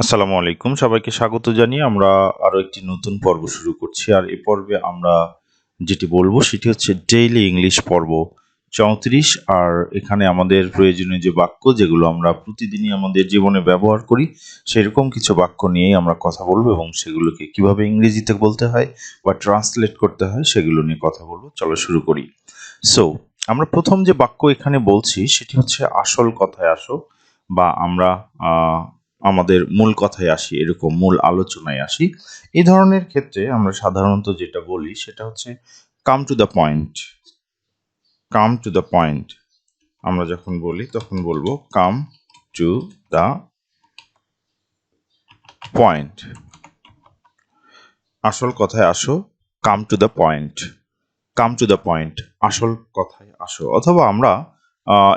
আসসালামু আলাইকুম, সবাইকে স্বাগত জানিয়ে আমরা আরো একটি নতুন পর্ব শুরু করছি। আর এই পর্বে আমরা যেটি বলবো সেটি হচ্ছে ডেইলি ইংলিশ পর্ব 34। আর এখানে আমাদের প্রয়োজনীয় যে বাক্য যেগুলো আমরা প্রতিদিনই আমাদের জীবনে ব্যবহার করি সেরকম কিছু বাক্য নিয়েই আমরা কথা বলবো এবং সেগুলোকে কিভাবে ইংরেজিতে বলতে হয় বা ট্রান্সলেট করতে হয় সেগুলো নিয়ে কথা বলবো। চলো শুরু করি। সো আমরা প্রথম যে বাক্য এখানে বলছি সেটি হচ্ছে আসল কথায় আসো, বা আমরা আমাদের মূল কথায় আসি, এরকম মূল আলোচনায় আসি। এই ধরনের ক্ষেত্রে আমরা সাধারণত যেটা বলি সেটা হচ্ছে come to the point. Come to the point আমরা যখন বলি তখন বলবো কাম টু দ্য পয়েন্ট। আসল কথায় আসো, come to the point. Come to the point, আসল কথায় আসো। অথবা আমরা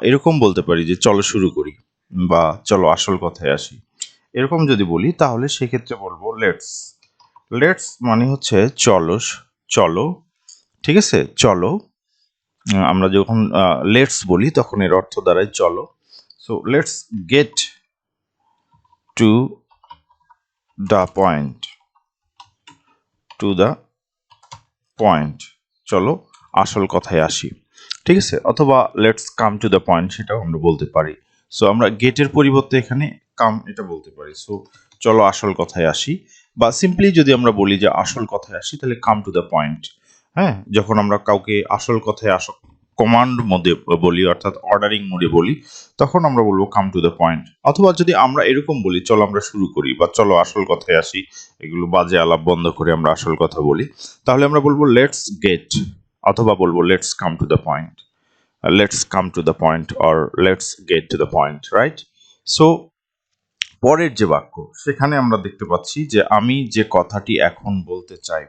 এরকম বলতে পারি যে চলো শুরু করি, বা চলো আসল কথায় আসি। এরকম যদি বলি তাহলে সেক্ষেত্রে বলবো লেটস। লেটস মানে হচ্ছে চলো, চলো, ঠিক আছে, চলো। আমরা যখন লেটস বলি তখন এর অর্থ দাঁড়ায় চলো। So let's get to the point. To the point, চলো আসল কথায় আসি, ঠিক আছে। অথবা let's come to the point, সেটাও আমরা বলতে পারি। সো আমরা গেটের পরিবর্তে এখানে কাম এটা বলতে পারি। সো চলো আসল কথায় আসি, বা সিম্পলি যদি আমরা বলি যে আসল কথায় আসি তাহলে কাম টু দ্য পয়েন্ট। হ্যাঁ, যখন আমরা কাউকে আসল কথায় আসো কমান্ড মোডে বলি, অর্থাৎ অর্ডারিং মোডে বলি, তখন আমরা বলবো কাম টু দ্য পয়েন্ট। অথবা যদি আমরা এরকম বলি চলো আমরা শুরু করি, বা চলো আসল কথায় আসি, এগুলো বাজে আলাপ বন্ধ করে আমরা আসল কথা বলি, তাহলে আমরা বলবো লেটস গেট, অথবা বলবো let's come to the point. Let's come to the point or let's get to the point, right? So পরের যে বাক্য সেখানে আমরা দেখতে পাচ্ছি যে আমি যে কথাটি এখন বলতে চাই,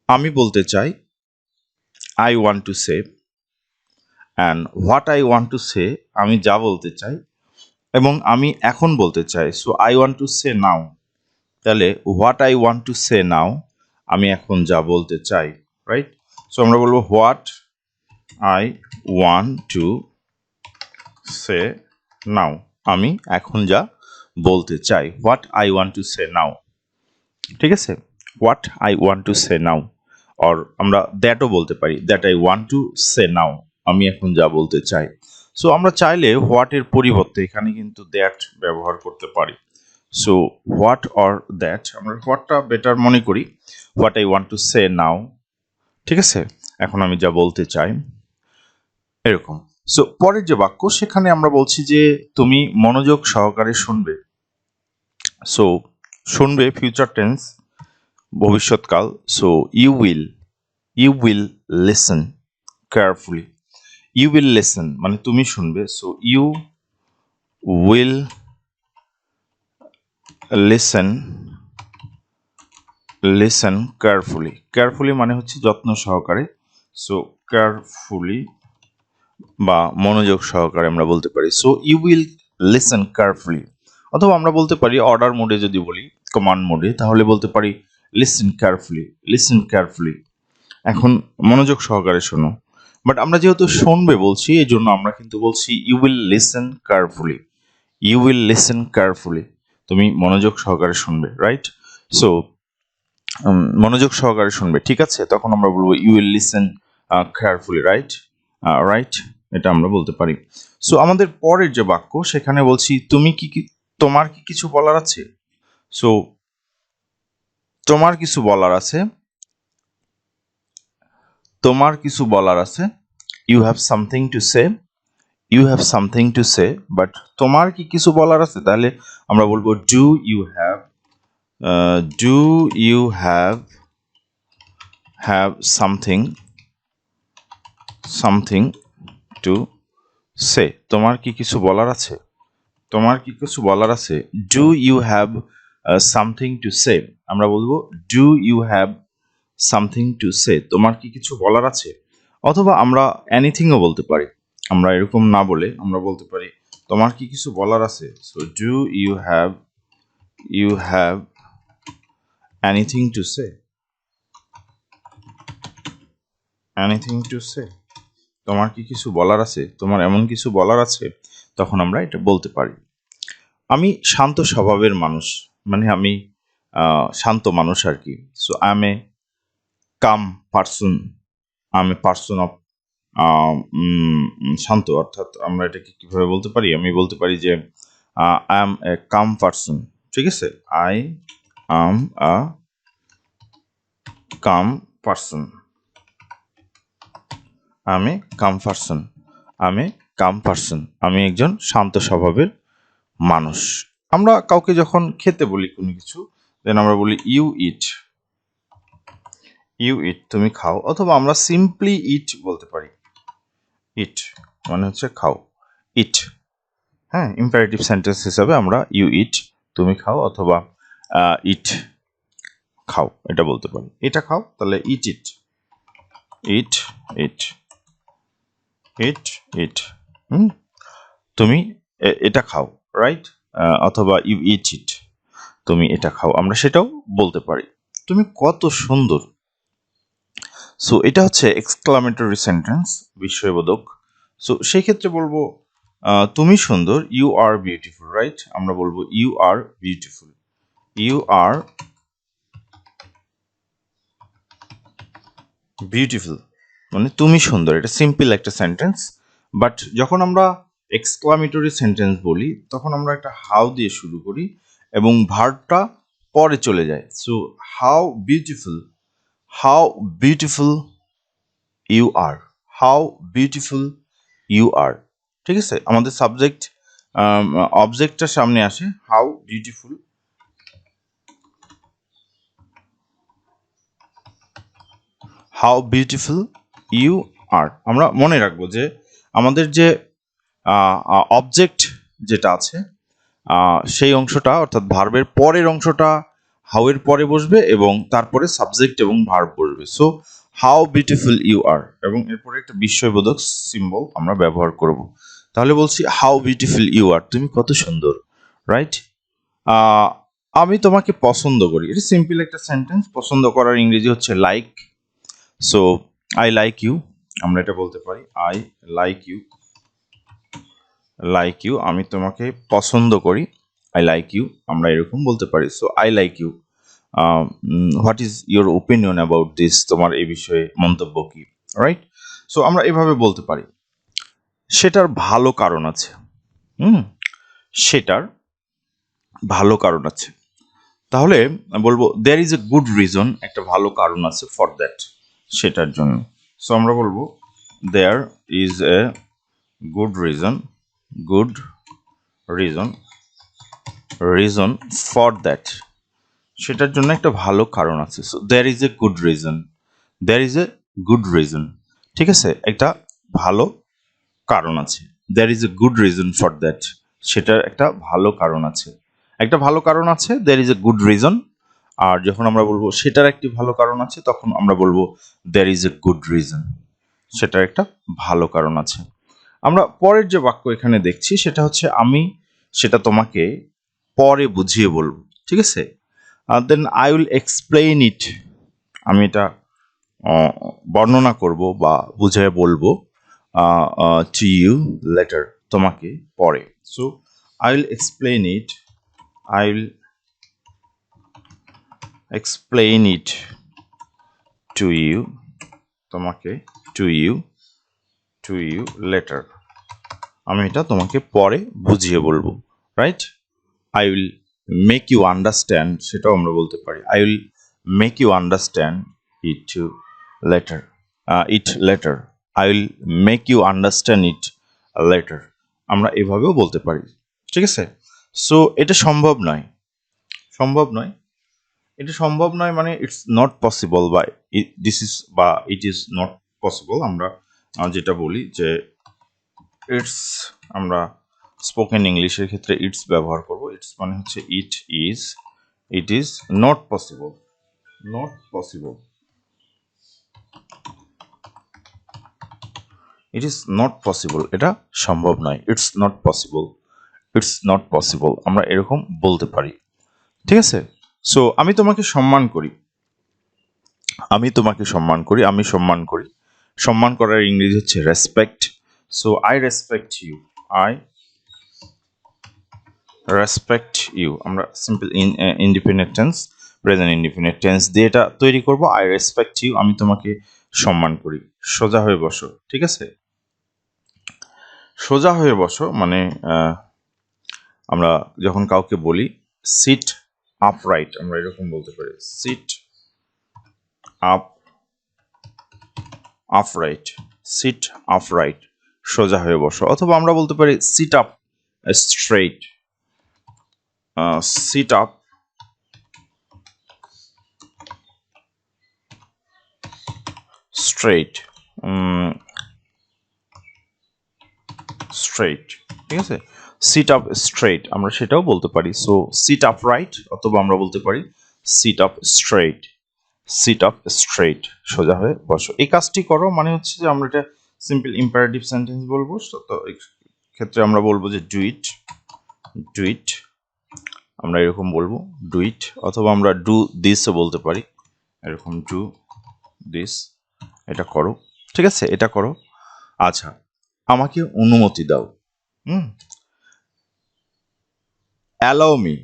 আমি বলতে চাই I want to say, and what I want to say, আমি যা বলতে চাই এবং আমি এখন বলতে চাই। So I want to say now, তাহলে what I want to say now, আমি এখন যা বলতে চাই, রাইট? সো আমরা বলবো what I want to say now, আমি এখন যা বলতে চাই। What I want to say now, ঠিক আছে। What I want to say now, or আমরা দ্যাটও বলতে পারি, that I want to say now, আমি এখন যা বলতে চাই। সো আমরা চাইলে হোয়াট এর পরিবর্তে এখানে কিন্তু দ্যাট ব্যবহার করতে পারি। সো হোয়াট অর দ্যাট, আমরা হোয়াটটা বেটার মনে করি। What I want to say now, ঠিক আছে, এখন আমি যা বলতে চাই, এরকম। সো পরের যে বাক্য সেখানে আমরা বলছি যে তুমি মনোযোগ সহকারে শুনবে। সো শুনবে ফিউচার টেন্স, ভবিষ্যৎকাল। So you will listen carefully. You will listen মানে তুমি শুনবে। So you will listen, listen carefully. Carefully মানে হচ্ছে যত্ন সহকারে। সো কেয়ারফুলি বা মনোযোগ সহকারে আমরা বলতে পারি। So you will listen carefully. অথবা আমরা বলতে পারি অর্ডার মোডে যদি বলি, কমান্ড মোডে, তাহলে বলতে পারি লিসেন কেয়ারফুলি, লিসেন কেয়ারফুলি, এখন মনোযোগ সহকারে শোনো। বাট আমরা যেহেতু শুনবে বলছি এই জন্য আমরা কিন্তু বলছি you will listen carefully. You will listen carefully, তুমি মনোযোগ সহকারে শুনবে, রাইট? সো মনোযোগ সহকারে শুনবে, ঠিক আছে, তখন আমরা বলবো you will listen carefully, right? Right, এটা আমরা বলতে পারি। সো আমাদের পরের যে বাক্য সেখানে বলছি তুমি তোমার কি কিছু বলার আছে। সো তোমার কিছু বলার আছে, তোমার কিছু বলার আছে, you have something to say, you have something to say. But তোমার কি কিছু বলার আছে, তাহলে আমরা বলবো do you have, do you have something, something to say. তোমার কি কিছু বলার আছে, তোমার কি কিছু বলার আছে। Do you have something to say, আমরা বলবো do you have something to say, তোমার কি কিছু বলার আছে। অথবা আমরা এনিথিংও বলতে পারি, আমরা এরকম না বলে আমরা বলতে পারি তোমার কি কিছু বলার আছে। So do you have anything to say, anything to say, তোমার কি কিছু বলার আছে, তোমার এমন কিছু বলার আছে, তখন আমরা এটা বলতে পারি। আমি শান্ত স্বভাবের মানুষ, মানে আমি শান্ত মানুষ আর কি। So I am a calm person, I am a person of শান্ত, অর্থাৎ আমরা এটাকে কিভাবে বলতে পারি, আমি বলতে পারি যে I am a calm person, ঠিক আছে, I am a come person, আমি কাম পার্সন, আমি কাম পার্সন, আমি একজন শান্ত স্বভাবের মানুষ। আমরা কাউকে যখন খেতে বলি কোনো কিছু, দেন আমরা বলি ইউ ইট, ইউ ইট, তুমি খাও, অথবা আমরা সিম্পলি ইট বলতে পারি, ইট মানে হচ্ছে খাও, ইট। হ্যাঁ, ইম্পারেটিভ সেন্টেন্স হিসাবে আমরা ইউ ইট, তুমি খাও, অথবা ইট খাও, এটা বলতে পারি। এটা খাও, তাহলে ইট ইট, ইট ইট, ইট ইট। তুমি এটা খাও, রাইট, অথবা ইউ ইট ইট, তুমি এটা খাও, আমরা সেটাও বলতে পারি। তুমি কত সুন্দর। সো এটা হচ্ছে এক্সক্লামেটরি সেন্টেন্স, বিস্ময়বোধক। সো সেই ক্ষেত্রে বলবো তুমি সুন্দর, ইউ আর বিউটিফুল, রাইট, আমরা বলবো you are beautiful, you are beautiful, মানে তুমি সুন্দর। এটা সিম্পল একটা সেন্টেন্স। বাট যখন আমরা এক্সক্লামেটরি সেন্টেন্স বলি, তখন আমরা একটা হাউ দিয়ে শুরু করি এবং ভার্বটা পরে চলে যায়। So how beautiful, how beautiful you are, how beautiful you are, ঠিক আছে। আমাদের সাবজেক্ট অবজেক্টটার সামনে আসে how beautiful, how beautiful you are. আমরা মনে রাখবো যে আমাদের যে অবজেক্ট যেটা আছে, সেই অংশটা, অর্থাৎ ভার্বের পরের অংশটা হাউ এর পরে বসবে এবং তারপরে সাবজেক্ট এবং ভার্ব বসবে। So how beautiful you are, এবং এরপরে একটা বিস্ময়বোধক সিম্বল আমরা ব্যবহার করব। তাহলে বলছি হাউ বিউটিফুল ইউ আর, তুমি কত সুন্দর, রাইট। আমি তোমাকে পছন্দ করি, এটা সিম্পল একটা সেন্টেন্স। পছন্দ করার ইংরেজি হচ্ছে like. So I like you, আমরা এটা বলতে পারি, I like you, like you, আমি তোমাকে পছন্দ করি, আই লাইক ইউ, আমরা এরকম বলতে পারি। So I like you, what is your opinion about this, তোমার এই বিষয়ে মন্তব্য কি, রাইট। সো আমরা এভাবে বলতে পারি। সেটার ভালো কারণ আছে, সেটার ভালো কারণ আছে। তাহলে বলবো there is a good reason, একটা ভালো কারণ আছে ফর দ্যাট, সেটার জন্য। সো আমরা বলবো there is a good reason, good reason, reason for that, সেটার জন্য একটা ভালো কারণ আছে। So there is a good reason, there is a good reason, ঠিক আছে, একটা ভালো কারণ আছে। There is a good reason for that, সেটার একটা ভালো কারণ আছে, একটা ভালো কারণ আছে, there is a good reason. আর যখন আমরা বলবো সেটার একটি ভালো কারণ আছে, তখন আমরা বলবো there is a good reason, সেটার একটা ভালো কারণ আছে। আমরা পরের যে বাক্য এখানে দেখছি সেটা হচ্ছে আমি সেটা তোমাকে পরে বুঝিয়ে বলবো, ঠিক আছে। Then I will explain it, আমি এটা বর্ণনা করব বা বুঝিয়ে বলবো টু ইউ লেটার, তোমাকে পরে। So I will explain it, I will explain it to you, তোমাকে, to you, to you later, আমি এটা তোমাকে পরে বুঝিয়ে বলবো, right. I will make you understand, সেটাও আমরা বলতে পারি, I will make you understand it to later, it later, I will make you understand it later, আমরা এভাবেও বলতে পারি, ঠিক আছে। সো এটা সম্ভব নয়, সম্ভব নয়, এটা সম্ভব নয় মানে ইটস নট পসিবল, বা দিস ইজ, বা ইট ইজ নট পসিবল, আমরা যেটা বলি যে ইটস, আমরা স্পোকেন ইংলিশের ক্ষেত্রে ইটস ব্যবহার করব। ইটস মানে হচ্ছে it is, it is not possible, not possible, it is not possible, এটা সম্ভব নয়, it's not possible, it's not possible, আমরা এরকম বলতে পারি, ঠিক আছে। সো আমি তোমাকে সম্মান করি, আমি তোমাকে সম্মান করি, আমি সম্মান করি, সম্মান করার ইংরেজি হচ্ছে respect. So I respect you, I respect you, আমরা simple independent tense, present independent tense দিয়ে এটা তৈরি করব। আই রেসপেক্ট ইউ, আমি তোমাকে সম্মান করি। সোজা হয়ে বসো, ঠিক আছে? সোজা হয়ে বসো মানে আমরা যখন কাউকে বলি সিট আপরাইট, আমরা এরকম বলতে পারি sit up upright, sit upright, সোজা হয়ে বসো। অথবা আমরা বলতে পারি sit up straight, sit up straight, straight, ঠিক আছে? সিট আপ স্ট্রেইট আমরা সেটাও বলতে পারি। সো সিট আপ রাইট, অথবা আমরা বলতে পারি sit up straight, sit up straight, সোজা হয়ে বসো। এই কাজটি করো মানে হচ্ছে যে আমরা এটা সিম্পল ইম্পারেটিভ সেন্টেন্স বলবো। তো এই ক্ষেত্রে আমরা বলবো যে ডু ইট, ডু ইট, আমরা এরকম বলবো ডু ইট। অথবা আমরা ডু দিসও বলতে পারি, এরকম ডু দিস, এটা করো, ঠিক আছে? এটা করো। আচ্ছা, আমাকে অনুমতি দাও, অ্যালাউ মি,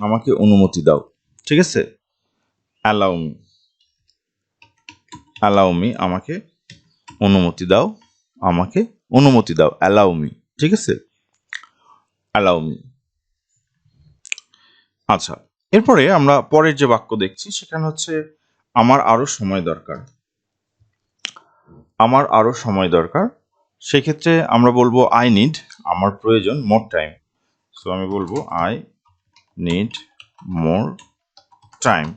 আমাকে অনুমতি দাও, ঠিক আছে? অ্যালাউ মি, অ্যালাউ মি, আমাকে অনুমতি দাও, আমাকে অনুমতি দাও, অ্যালাউ মি, ঠিক আছে? Allow me. আচ্ছা, এরপরে আমরা পরের যে বাক্য দেখছি সেখানে হচ্ছে আমার আরো সময় দরকার, আমার আরো সময় দরকার। সেক্ষেত্রে আমরা বলবো আই নিড, আমার প্রয়োজন, মোর টাইম। সো আমি বলবো আই নিড মোর টাইম,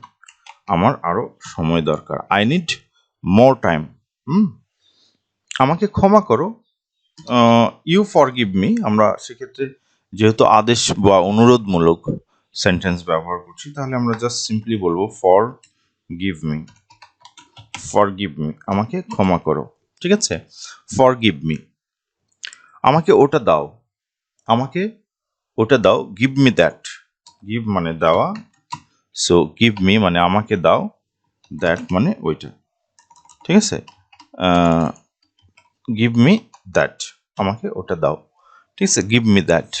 আমার আরো সময় দরকার, আই নিড মোর টাইম। আমাকে ক্ষমা করো, ইউ ফরগিভ মি, আমরা সেক্ষেত্রে যেহেতু আদেশ বা অনুরোধমূলক সেন্টেন্স ব্যবহার করছি তাহলে আমরা জাস্ট সিম্পলি বলবো for give me, forgive me, আমাকে ক্ষমা করো, ঠিক আছে? Forgive me. আমাকে ওটা দাও, আমাকে ওটা দাও, গিভ মি দ্যাট, গিভ মানে দেওয়া, সো গিভ মি মানে আমাকে দাও, দ্যাট মানে ওইটা, ঠিক আছে? গিভ মি দ্যাট, আমাকে ওটা দাও, ঠিক আছে? Give me that.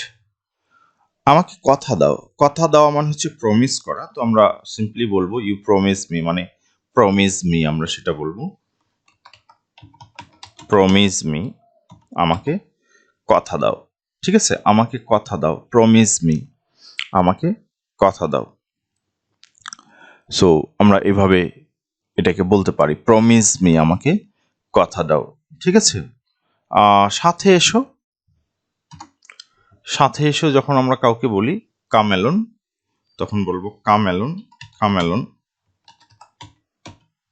আমাকে কথা দাও, কথা দেওয়া মানে হচ্ছে প্রমিস করা। তো আমরা সিম্পলি বলবো ইউ প্রমিস মি, মানে প্রমিস মি, আমরা সেটা বলবো প্রমিস মি, আমাকে কথা দাও, ঠিক আছে? আমাকে কথা দাও, প্রমিস মি, আমাকে কথা দাও। সো আমরা এভাবে এটাকে বলতে পারি প্রমিস মি, আমাকে কথা দাও, ঠিক আছে? সাথে এসো, সাথে এসো যখন আমরা কাউকে বলি কাম অ্যালোন, তখন বলবো কাম অ্যালোন, কাম অ্যালোন,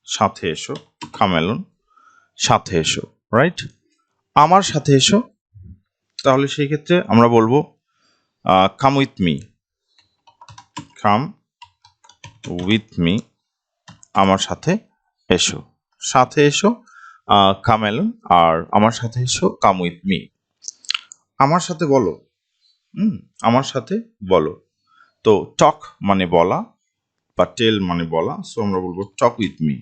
সাথে এসো, কাম অ্যালোন, সাথে এসো, রাইট? আমার সাথে এসো, তাহলে সেই ক্ষেত্রে আমরা বলবো come with me, come with me, আমার সাথে এসো, সাথে এসো, কাম অ্যালোন, আর আমার সাথে এসো কাম উইথ মি। আমার সাথে বলো, আমার সাথে বলো। তো টক মানে বলা বা টেল মানে বলা, সো আমরা বলবো talk with me,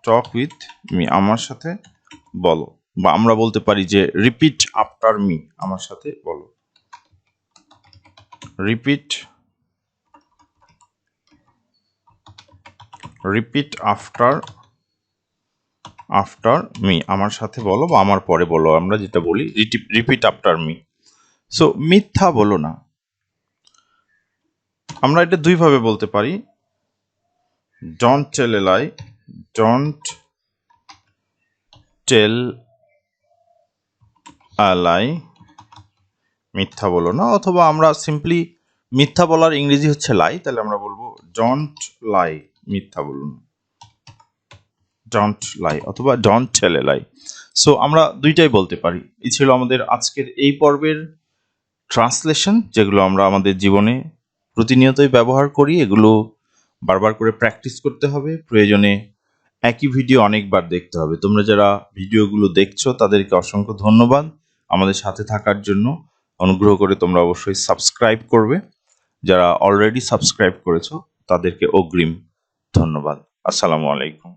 talk with me, আমার সাথে বলো। বা আমরা বলতে পারি যে রিপিট আফটার মি, আমার সাথে বলো, repeat, repeat after, after me, আমার সাথে বলো বা আমার পরে বলো, আমরা যেটা বলি রিপিট আফটার মি। সো মিথ্যা বলো না, আমরা এটা দুইভাবে বলতে পারি, don't tell A lie, don't tell আ লাই, মিথ্যা বলো না। অথবা আমরা সিম্পলি মিথ্যা বলার ইংরেজি হচ্ছে লাই, তাহলে আমরা বলবো ডোন্ট লাই, মিথ্যা বলুন, ডোন্ট লাই, অথবা don't tell A lie. So আমরা দুইটাই বলতে পারি। এই ছিল আমাদের আজকের এই পর্বের ট্রান্সলেশন, যেগুলো আমরা আমাদের জীবনে প্রতিনিয়তই ব্যবহার করি। এগুলো বারবার করে প্র্যাকটিস করতে হবে, প্রয়োজনে একই ভিডিও অনেকবার দেখতে হবে। তোমরা যারা ভিডিওগুলো দেখছো তাদেরকে অসংখ্য ধন্যবাদ আমাদের সাথে থাকার জন্য। অনুগ্রহ করে তোমরা অবশ্যই সাবস্ক্রাইব করবে, যারা অলরেডি সাবস্ক্রাইব করেছো তাদেরকে অগ্রিম ধন্যবাদ। আসসালামু আলাইকুম।